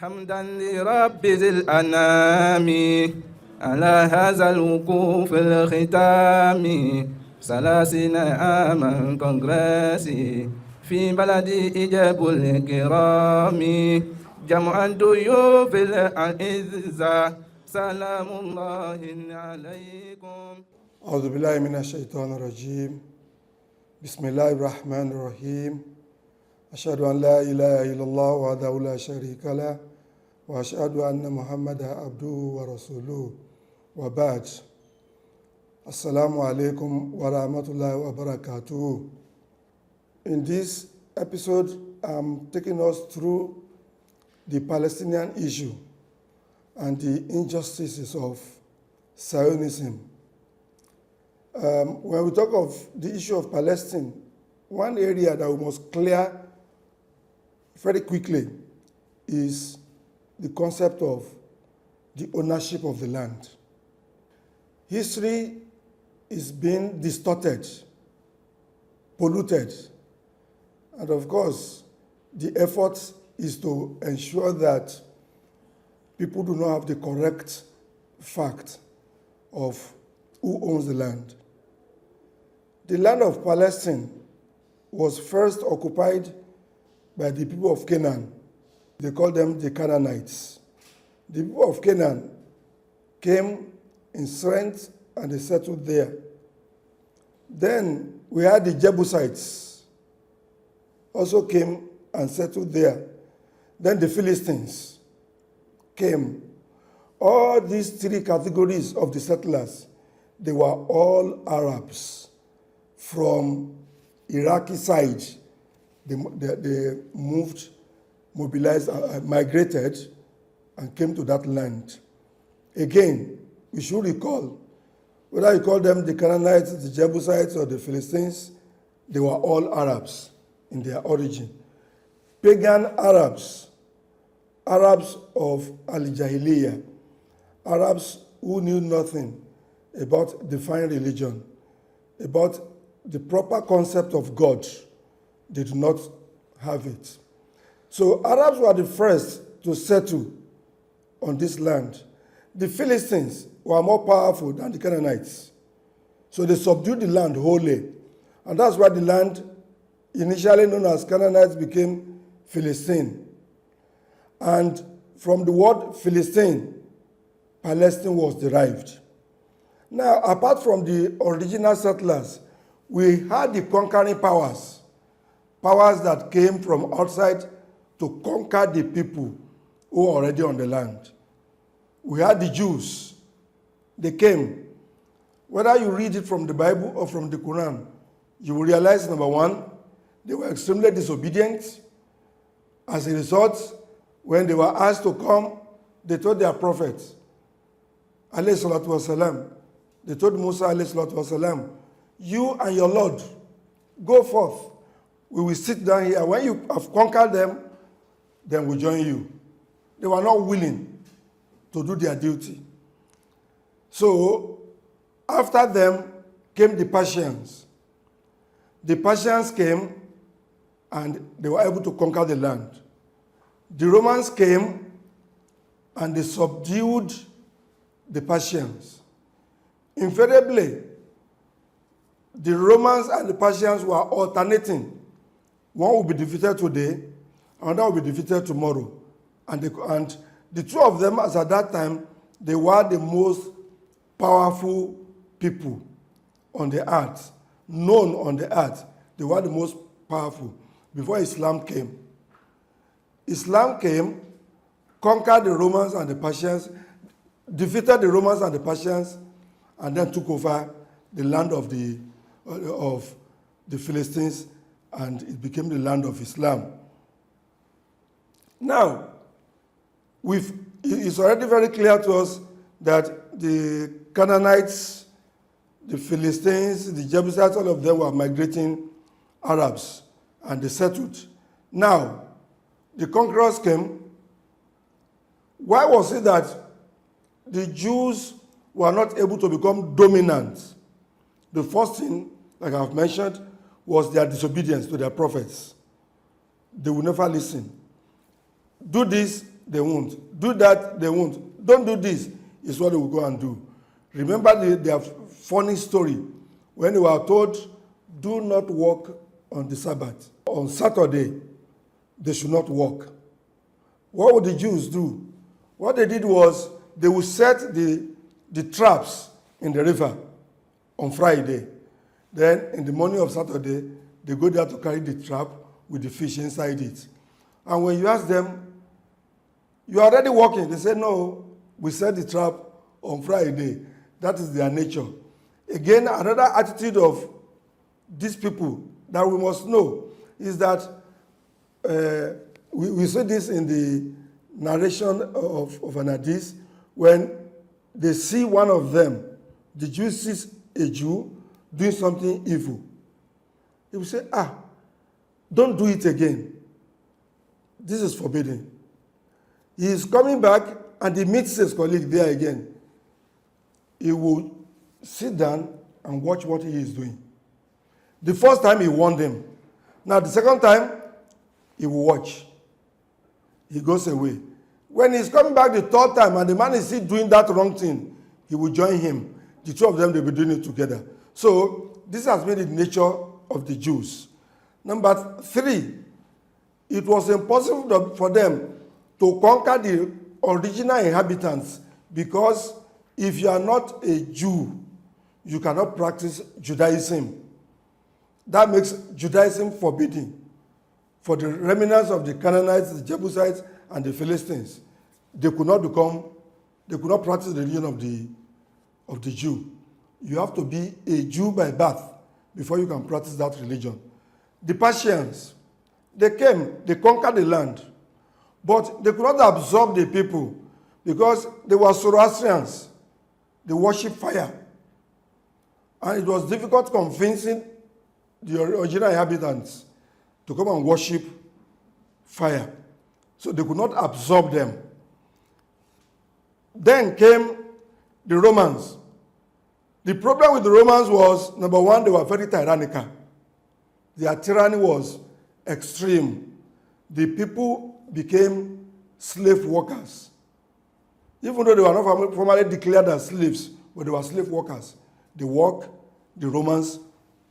حمدا لرب ذي الأنام على هذا الوقوف الختام 30 عاما كونغرسي في بلدي إجاب الكرام جمع الضيوف الأعزة سلام الله عليكم. أعوذ بالله من الشيطان الرجيم. بسم الله الرحمن الرحيم. أشهد أن لا إله إلا الله وحده لا شريك له وأشهد أن محمدا عبده ورسوله وبعد. Assalamu alaikum wa rahmatullahi wa barakatuh. In this episode, I'm taking us through the Palestinian issue and the injustices of Zionism. When we talk of the issue of Palestine, one area that we must clear very quickly is the concept of the ownership of the land. History is being distorted, polluted, and of course, the effort is to ensure that people do not have the correct fact of who owns the land. The land of Palestine was first occupied by the people of Canaan. They call them the Canaanites. The people of Canaan came in strength and they settled there. Then we had the Jebusites also came and settled there. Then the Philistines came. All these three categories of the settlers, they were all Arabs from Iraqi side. They moved, mobilized, migrated, and came to that land. Again, we should recall, whether you call them the Canaanites, the Jebusites, or the Philistines, they were all Arabs in their origin. Pagan Arabs, Arabs of Al-Jahiliyyah, Arabs who knew nothing about divine religion, about the proper concept of God. They do not have it. So Arabs were the first to settle on this land. The Philistines were more powerful than the Canaanites. So they subdued the land wholly. And that's why the land, initially known as Canaanites, became Philistine. And from the word Philistine, Palestine was derived. Now, apart from the original settlers, we had the conquering powers, powers that came from outside to conquer the people who were already on the land. We had the Jews. They came. Whether you read it from the Bible or from the Quran, you will realize, number one, they were extremely disobedient. As a result, when they were asked to come, they told their prophets, alayhi salatu wasalam, they told Musa, alayhi salatu wasalam, you and your Lord, go forth. We will sit down here. When you have conquered them, then we'll join you. They were not willing to do their duty. So, after them came the Persians. The Persians came and they were able to conquer the land. The Romans came and they subdued the Persians. Invariably, the Romans and the Persians were alternating. One will be defeated today, another will be defeated tomorrow. And the two of them, as at that time, they were the most powerful people on the earth, known on the earth. They were the most powerful before Islam came. Islam came, conquered the Romans and the Persians, defeated the Romans and the Persians, and then took over the land of the Philistines, and it became the land of Islam. Now, it's already very clear to us that the Canaanites, the Philistines, the Jebusites, all of them were migrating Arabs, and they settled. Now, the conquerors came. Why was it that the Jews were not able to become dominant? The first thing, like I've mentioned, was their disobedience to their prophets. They would never listen. Do this, they won't. Do that, they won't. Don't do this, is what they will go and do. Remember their funny story when they were told, do not work on the Sabbath. On Saturday, they should not work. What would the Jews do? What they did was they would set the traps in the river on Friday. Then in the morning of Saturday, they go there to carry the trap with the fish inside it. And when you ask them, you are already working, they say, no, we set the trap on Friday. That is their nature. Again, another attitude of these people that we must know is that we see this in the narration of an hadith when they see one of them, the Jew sees a Jew doing something evil. He will say, don't do it again. This is forbidden. He is coming back and he meets his colleague there again. He will sit down and watch what he is doing. The first time he warned him. Now the second time, he will watch. He goes away. When he's coming back the third time and the man is still doing that wrong thing, he will join him. The two of them, they'll be doing it together. So this has been the nature of the Jews. Number 3, it was impossible for them to conquer the original inhabitants because if you are not a Jew, you cannot practice Judaism. That makes Judaism forbidden for the remnants of the Canaanites, the Jebusites, and the Philistines. They could not practice the religion of the Jew. You have to be a Jew by birth before you can practice that religion. The Persians, they came, they conquered the land, but they could not absorb the people because they were Zoroastrians. They worship fire. And it was difficult convincing the original inhabitants to come and worship fire. So they could not absorb them. Then came the Romans. The problem with the Romans was, number 1, they were very tyrannical. Their tyranny was extreme. The people became slave workers. Even though they were not formally declared as slaves, but they were slave workers. They work, the Romans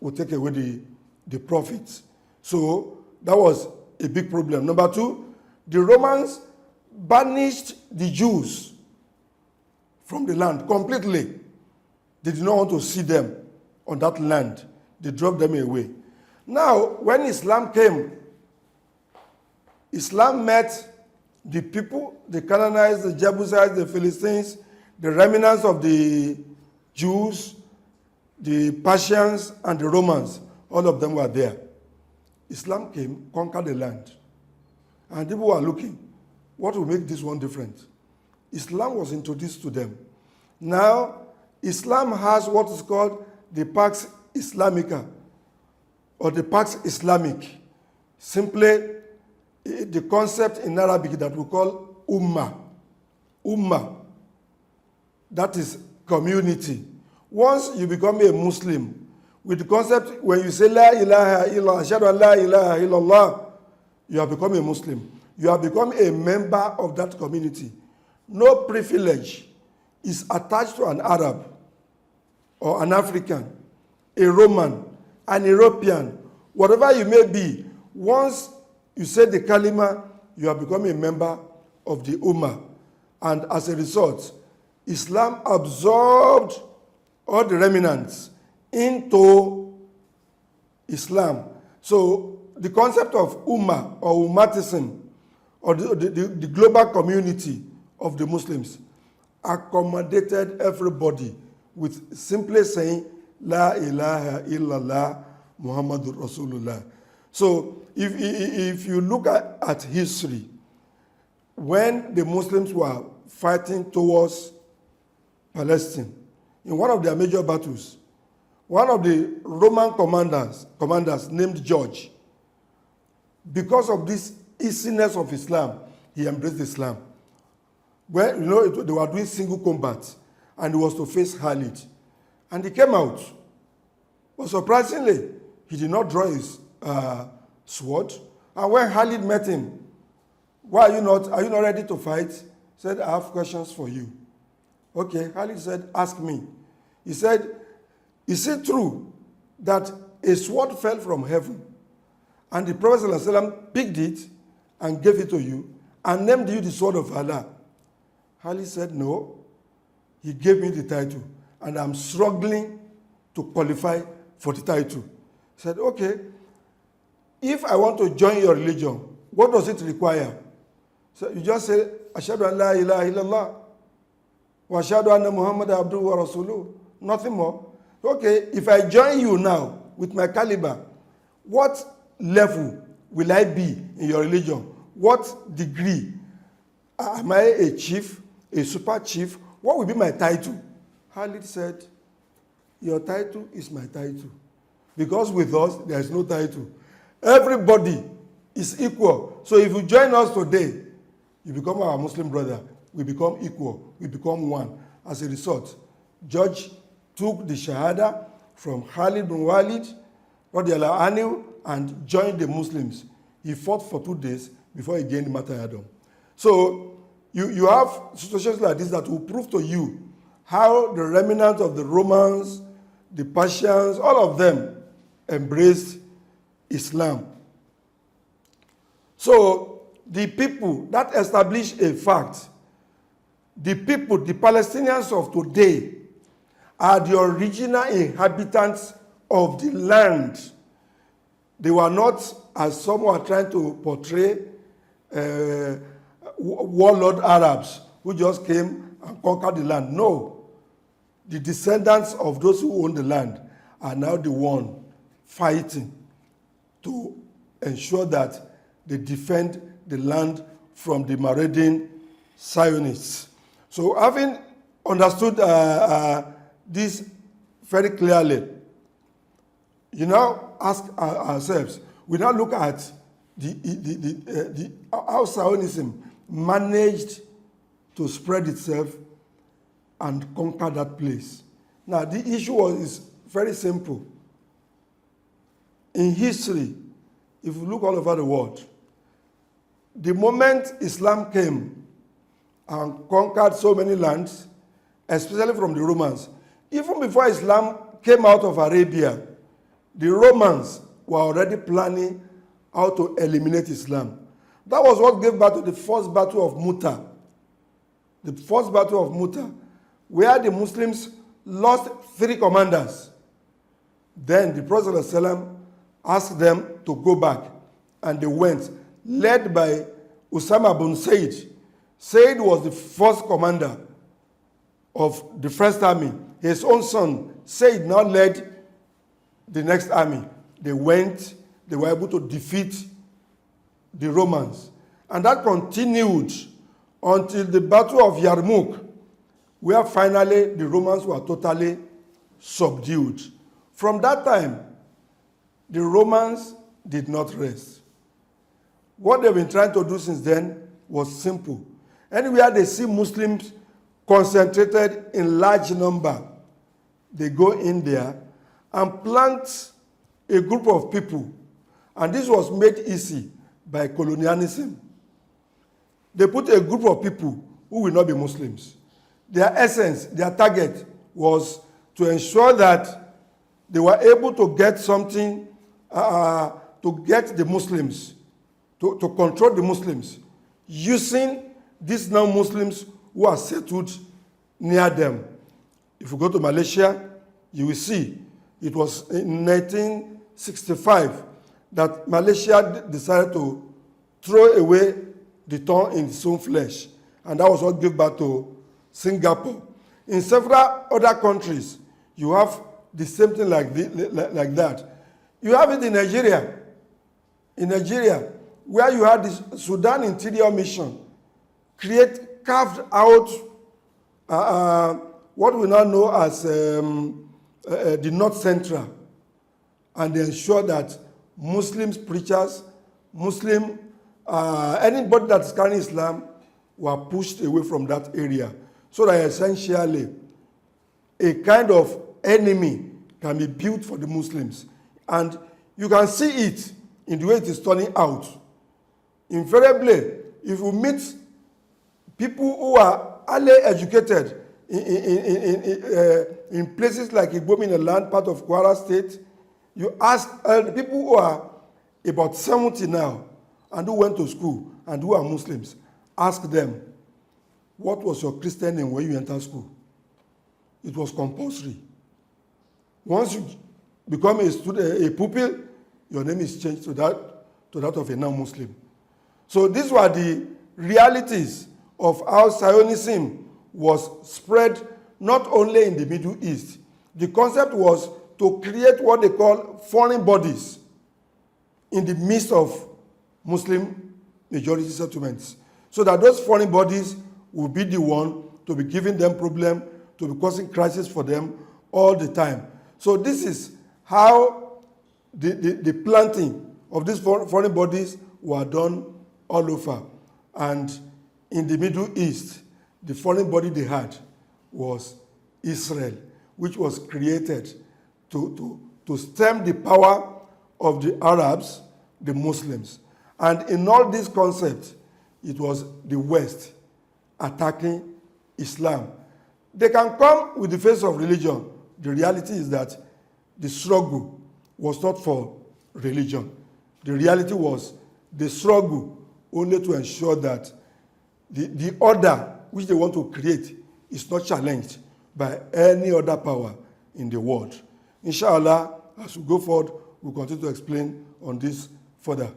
would take away the profits. So that was a big problem. Number 2, the Romans banished the Jews from the land completely. They did not want to see them on that land. They drove them away. Now, when Islam came, Islam met the people, the Canaanites, the Jebusites, the Philistines, the remnants of the Jews, the Persians, and the Romans. All of them were there. Islam came, conquered the land. And people were looking, what will make this one different? Islam was introduced to them. Now, Islam has what is called the Pax Islamica, or the Pax Islamic. Simply, the concept in Arabic that we call Ummah. Ummah. That is community. Once you become a Muslim, with the concept, when you say La ilaha illallah, ashhadu an la ilaha illallah, you have become a Muslim. You have become a member of that community. No privilege is attached to an Arab or an African, a Roman, an European, whatever you may be. Once you say the kalima, you have become a member of the Ummah. And as a result, Islam absorbed all the remnants into Islam. So the concept of Ummah or Ummatism, or the global community of the Muslims, accommodated everybody with simply saying, La ilaha illallah Muhammadur Rasulullah. So if you look at history, when the Muslims were fighting towards Palestine, in one of their major battles, one of the Roman commanders named George, because of this easiness of Islam, he embraced Islam. Well, they were doing single combat, and he was to face Khalid. And he came out. But surprisingly, he did not draw his sword. And when Khalid met him, Why are you not ready to fight? He said, I have questions for you. Okay, Khalid said, ask me. He said, is it true that a sword fell from heaven and the Prophet ﷺ picked it and gave it to you and named you the sword of Allah? Khalid said, no. He gave me the title and I'm struggling to qualify for the title. He said, okay, if I want to join your religion, what does it require? So you just say, Ashhadu an la ilaha illallah, wa ashhadu anna Muhammadan abduhu wa rasuluh. Nothing more. Okay, if I join you now with my caliber, what level will I be in your religion? What degree? Am I a chief, a super chief? What will be my title? Khalid said, your title is my title. Because with us, there is no title. Everybody is equal. So if you join us today, you become our Muslim brother. We become equal. We become one. As a result, Judge took the Shahada from Khalid bin Walid, radiallahu anhu, and joined the Muslims. He fought for 2 days before he gained martyrdom. So you have situations like this that will prove to you how the remnants of the Romans, the Persians, all of them embraced Islam. So the people that established a fact, the people, the Palestinians of today, are the original inhabitants of the land. They were not, as some were trying to portray, warlord Arabs who just came and conquered the land. No. The descendants of those who own the land are now the one fighting to ensure that they defend the land from the marauding Zionists. So having understood this very clearly, you now ask ourselves, we now look at how Zionism managed to spread itself and conquer that place. Now, the issue is very simple. In history, if you look all over the world, the moment Islam came and conquered so many lands, especially from the Romans, even before Islam came out of Arabia, the Romans were already planning how to eliminate Islam. That was what gave birth to the first battle of Mu'tah. The first battle of Mu'tah, where the Muslims lost 3 commanders. Then the Prophet ﷺ asked them to go back, and they went, led by Usama bin Zayd. Zayd was the first commander of the first army. His own son, Zayd, now led the next army. They went, they were able to defeat the Romans. And that continued until the Battle of Yarmouk, where finally the Romans were totally subdued. From that time, the Romans did not rest. What they've been trying to do since then was simple. Anywhere they see Muslims concentrated in large number, they go in there and plant a group of people. And this was made easy by colonialism. They put a group of people who will not be Muslims. Their essence, their target was to ensure that they were able to get something, to get the Muslims, to control the Muslims, using these non-Muslims who are settled near them. If you go to Malaysia, you will see it was in 1965 that Malaysia decided to throw away the thorn in its own flesh. And that was what gave birth to Singapore. In several other countries, you have the same thing like that. You have it in Nigeria. In Nigeria, where you had the Sudan Interior Mission carved out what we now know as the North Central, and they ensure that Muslims, preachers, anybody that is carrying Islam were pushed away from that area, so that essentially a kind of enemy can be built for the Muslims. And you can see it in the way it is turning out. Invariably, if you meet people who are highly educated in places like Igbomi in the land, part of Kwara State, you ask the people who are about 70 now and who went to school and who are Muslims, ask them, what was your Christian name when you entered school? It was compulsory. Once you become a student, a pupil, your name is changed to that of a non-Muslim. So these were the realities of how Zionism was spread not only in the Middle East. The concept was to create what they call foreign bodies in the midst of Muslim majority settlements, so that those foreign bodies will be the one to be giving them problem, to be causing crisis for them all the time. So this is how the planting of these foreign bodies were done all over. And in the Middle East, the foreign body they had was Israel, which was created to stem the power of the Arabs, the Muslims. And in all these concepts, it was the West attacking Islam. They can come with the face of religion. The reality is that the struggle was not for religion. The reality was the struggle only to ensure that the order which they want to create is not challenged by any other power in the world. Inshallah, as we go forward, we'll continue to explain on this further.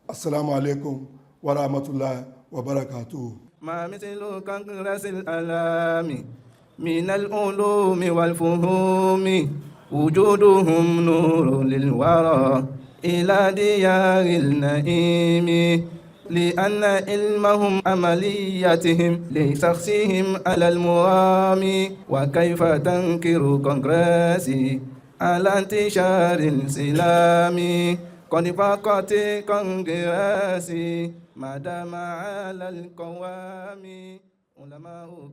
Assalamu alaikum wa rahmatullahi wa barakatuh. ما مثل كنغرس الألام من العلوم والفهوم وجودهم نور للورى إلى ديار النعيم لأن علمهم عملياتهم لشخصهم على المرام وكيف تنكر كونغرسي على انتشار الإسلام قد فقط كونغرسي ما دام على القوام علماء